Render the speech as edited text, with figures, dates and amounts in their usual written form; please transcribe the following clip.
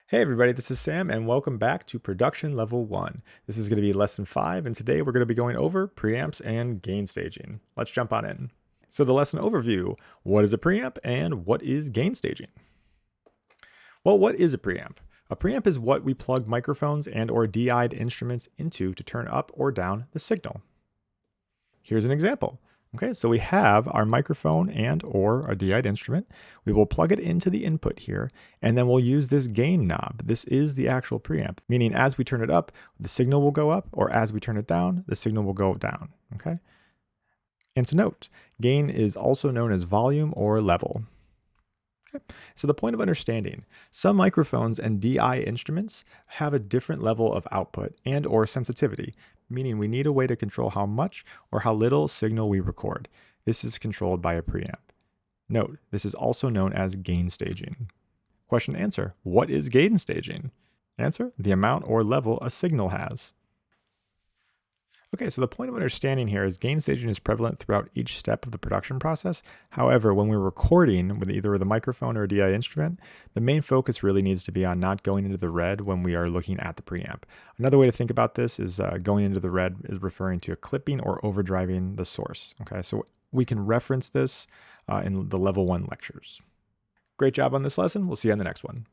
Hey everybody, this is Sam and welcome back to Production Level 1. This is going to be Lesson 5 and today we're going to be going over preamps and gain staging. Let's jump on in. So the lesson overview, what is a preamp and what is gain staging? Well, what is a preamp? A preamp is what we plug microphones and or DI'd instruments into to turn up or down the signal. Here's an example. Okay, so we have our microphone and or a DI'd instrument. We will plug it into the input here, and then we'll use this gain knob. This is the actual preamp, meaning as we turn it up, the signal will go up, or as we turn it down, the signal will go down, okay? And to note, gain is also known as volume or level. Okay. So the point of understanding, some microphones and DI instruments have a different level of output and or sensitivity, meaning we need a way to control how much or how little signal we record. This is controlled by a preamp. Note, this is also known as gain staging. Question answer, what is gain staging? Answer, the amount or level a signal has. Okay, so the point of understanding here is gain staging is prevalent throughout each step of the production process. However, when we're recording with either the microphone or a DI instrument, the main focus really needs to be on not going into the red when we are looking at the preamp. Another way to think about this is going into the red is referring to clipping or overdriving the source. Okay, so we can reference this in the level 1 lectures. Great job on this lesson. We'll see you on the next one.